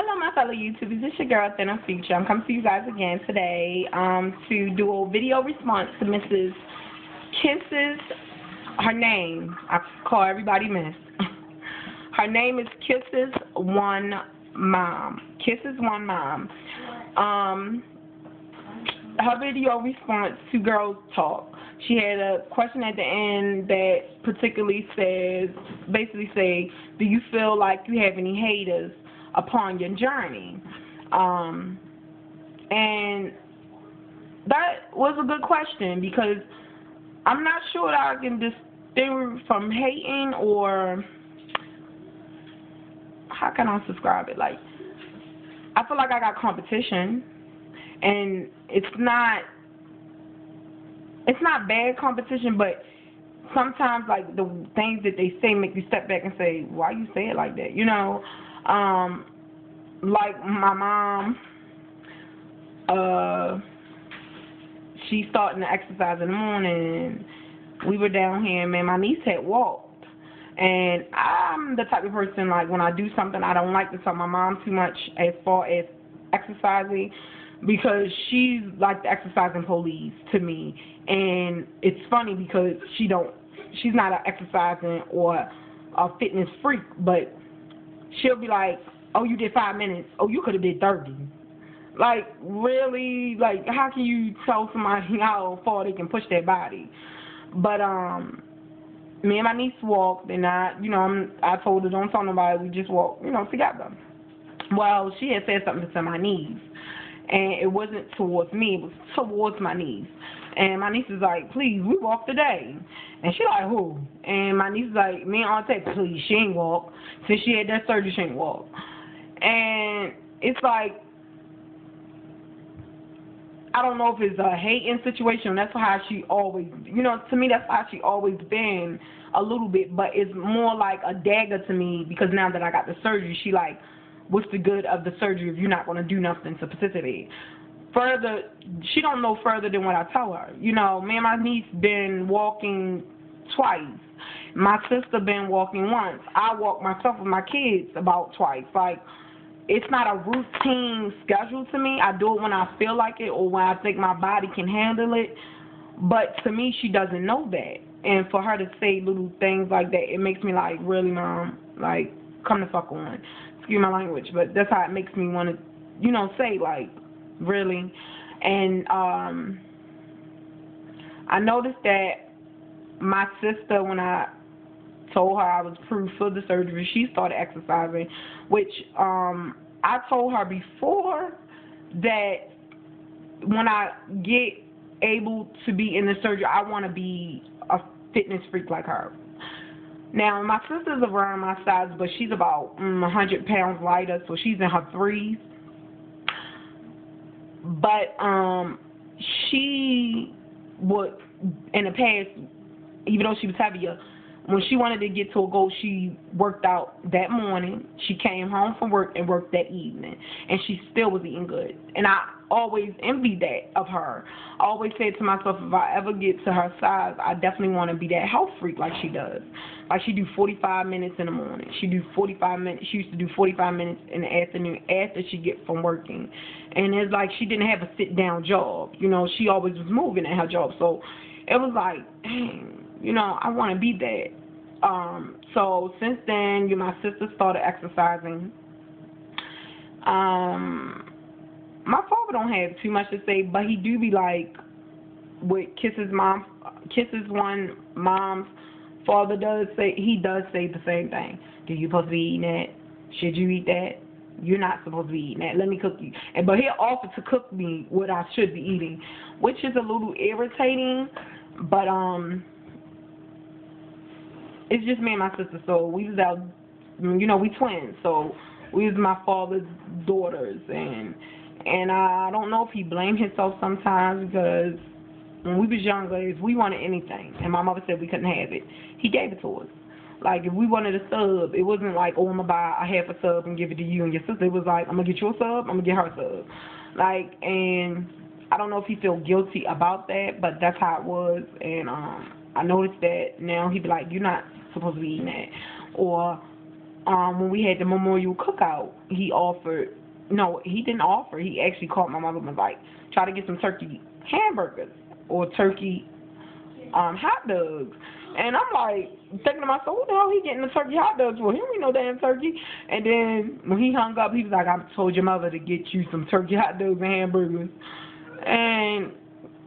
Hello, my fellow YouTubers. It's your girl, Thinner Future. I'm coming to you guys again today to do a video response to Mrs. Kisses. Her name, I call everybody Miss. Her name is Kisses One Mom. Kisses One Mom. Her video response to Girls Talk. She had a question at the end that particularly says, basically say, do you feel like you have any haters upon your journey? And that was a good question because I'm not sure that I can distinguish from hating, or how can I describe it? Like, I feel like I got competition, and it's not bad competition, but sometimes like the things that they say make you step back and say, why you say it like that? You know, like my mom, she's starting to exercise in the morning. We were down here, man, my niece had walked. And I'm the type of person, like, when I do something, I don't like to tell my mom too much as far as exercising, because she's like the exercising police to me. And it's funny because she's not an exercising or a fitness freak, but she'll be like, oh, you did 5 minutes. Oh, you could have did 30. Like, really? Like, how can you tell somebody how far they can push their body? But me and my niece walked, and I told her, don't tell nobody, we just walked, together. Well, she had said something to my niece, and it wasn't towards me, it was towards my niece. And my niece is like, please, we walk today. And she like, who? And my niece is like, me and Auntie, please, she ain't walk. Since she had that surgery, she ain't walk. And it's like, I don't know if it's a hating situation. That's how she always, to me, that's how she always been a little bit. But it's more like a dagger to me, because now that I got the surgery, she like, what's the good of the surgery if you're not going to do nothing to participate? Further, she don't know further than what I tell her. Me and my niece been walking twice. My sister been walking once. I walk myself with my kids about twice. Like, it's not a routine schedule to me. I do it when I feel like it or when I think my body can handle it. But to me, she doesn't know that. And for her to say little things like that, it makes me like, really, Mom? Like, come the fuck on. Excuse my language, but that's how it makes me want to, say, like, really. And I noticed that my sister, when I told her I was approved for the surgery, she started exercising, which I told her before that when I get able to be in the surgery, I want to be a fitness freak like her. Now, my sister's around my size, but she's about 100 pounds lighter, so she's in her threes. But she would, in the past, even though she was heavier, when she wanted to get to a goal, she worked out that morning. She came home from work and worked that evening. And she still was eating good. And I always envied that of her. I always said to myself, if I ever get to her size, I definitely want to be that health freak like she does. Like, she do 45 minutes in the morning. She used to do 45 minutes in the afternoon after she get from working. And it's like she didn't have a sit-down job. She always was moving at her job. So it was like, dang, I want to be that. So since then, my sister started exercising. My father don't have too much to say, but he do be like, with Kisses One Mom's father does say the same thing. Do you supposed to be eating that? Should you eat that? You're not supposed to be eating that. Let me cook you. But he'll offer to cook me what I should be eating, which is a little irritating. But it's just me and my sister. So we was out, we twins. So we was my father's daughters, and I don't know if he blamed himself sometimes, because when we was younger, if we wanted anything, and my mother said we couldn't have it, he gave it to us. Like, if we wanted a sub, it wasn't like, oh, I'm going to buy a half a sub and give it to you and your sister. It was like, I'm going to get you a sub, I'm going to get her a sub. Like, and I don't know if he feel guilty about that, but that's how it was. And I noticed that now he be like, you're not supposed to be eating that. Or when we had the memorial cookout, he offered. No, he didn't offer. He actually called my mother and was like, try to get some turkey hamburgers or turkey hot dogs. And I'm like, thinking to myself, what the hell he getting the turkey hot dogs for? He don't eat no damn turkey. And then when he hung up, he was like, I told your mother to get you some turkey hot dogs and hamburgers. And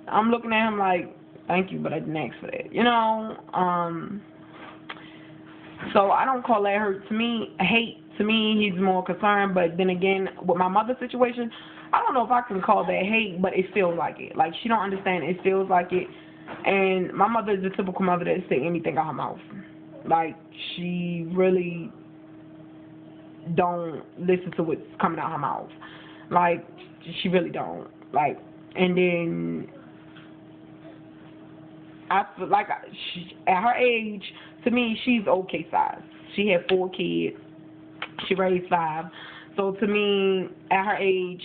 I'm looking at him like, thank you, but I didn't ask for that. You know? So I don't call that hurt. To me, hate, to me, he's more concerned. But then again, with my mother's situation, I don't know if I can call that hate, but it feels like it. Like, she don't understand. It feels like it. And my mother is the typical mother that say anything out her mouth. Like, she really don't listen to what's coming out her mouth. Like, she really don't. Like, and then I feel like at her age, to me, she's okay size. She had 4 kids. She raised 5. So to me, at her age,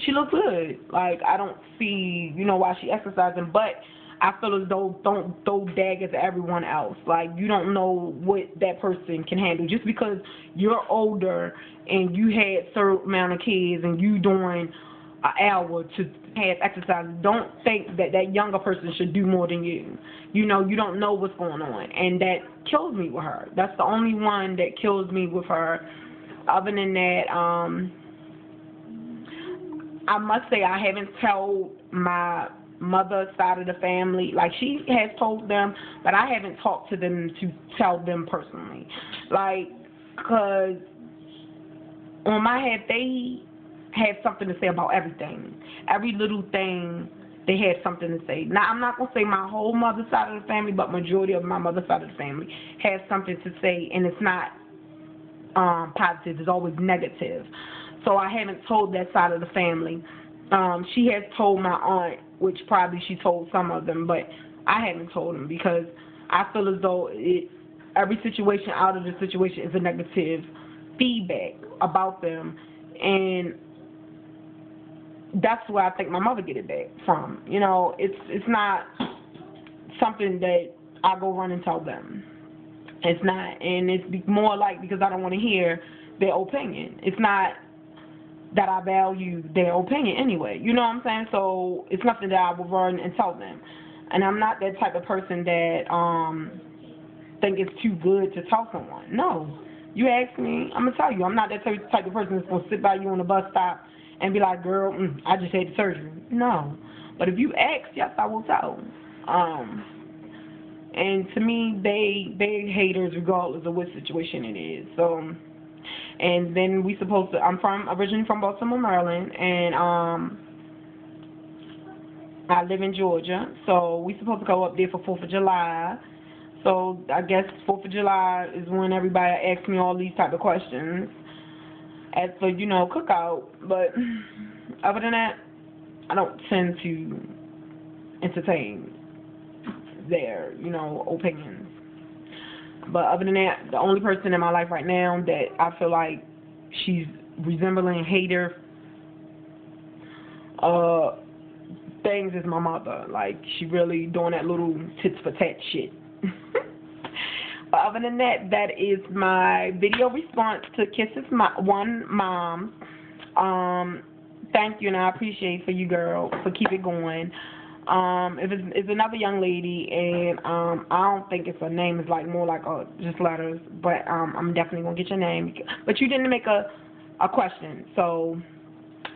she looks good. Like, I don't see, why she exercising, but I feel as though don't throw daggers at everyone else. Like, you don't know what that person can handle. Just because you're older and you had certain amount of kids and you doing an hour to have exercise, don't think that that younger person should do more than you. You don't know what's going on. And that kills me with her. That's the only one that kills me with her. Other than that, I must say I haven't told my mother's side of the family. Like, she has told them, but I haven't talked to them to tell them personally. Like, because on my head, they had something to say about everything. Every little thing, they had something to say. Now, I'm not going to say my whole mother's side of the family, but majority of my mother's side of the family has something to say, and it's not positive. It's always negative. So I haven't told that side of the family. She has told my aunt, which probably she told some of them, but I haven't told them because I feel as though every situation out of the situation is a negative feedback about them, and that's where I think my mother get it back from. It's not something that I go run and tell them. It's not, and it's more like because I don't want to hear their opinion. It's not that I value their opinion anyway. You know what I'm saying? So it's nothing that I will run and tell them. And I'm not that type of person that think it's too good to tell someone. No. You ask me, I'm going to tell you. I'm not that type of person that's going to sit by you on the bus stop and be like, girl, I just had the surgery. No. But if you ask, yes, I will tell. And to me, they haters regardless of what situation it is. So, and then I'm originally from Baltimore, Maryland, and I live in Georgia. So we supposed to go up there for 4th of July. So I guess 4th of July is when everybody asks me all these type of questions as for, cookout. But other than that, I don't tend to entertain their, opinions. But other than that, the only person in my life right now that I feel like she's resembling hater things is my mother. Like, she really doing that little tits for tat shit. But other than that, that is my video response to Kisses One Mom. Thank you, and I appreciate for you, girl, for keep it going. If it's another young lady, and I don't think it's a name. It's like more like just letters. But I'm definitely gonna get your name. But you didn't make a question, so.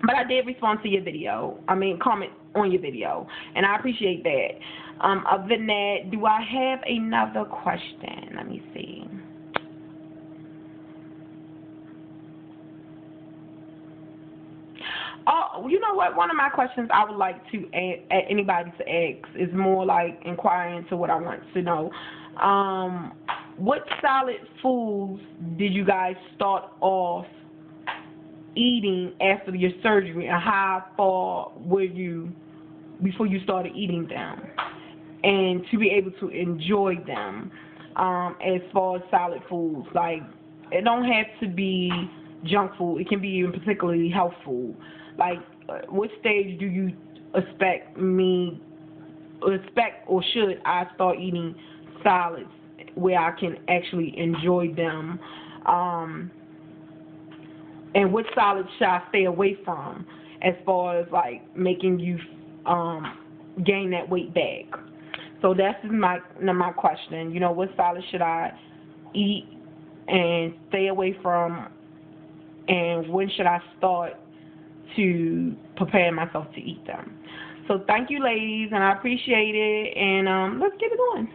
But I did respond to your video. Comment on your video, and I appreciate that. Other than that, do I have another question? Let me see. Oh, you know what? One of my questions I would like to anybody to ask is more like inquiring to what I want to know. What solid foods did you guys start off eating after your surgery, and how far were you before you started eating them, and to be able to enjoy them as far as solid foods? Like, it don't have to be junk food. It can be even particularly health food. Like, what stage do you expect or should I start eating solids where I can actually enjoy them And which solids should I stay away from as far as like making you gain that weight back. So that's my question. You know, what solids should I eat and stay away from, and when should I start to prepare myself to eat them? So thank you, ladies, and I appreciate it, and let's get it going.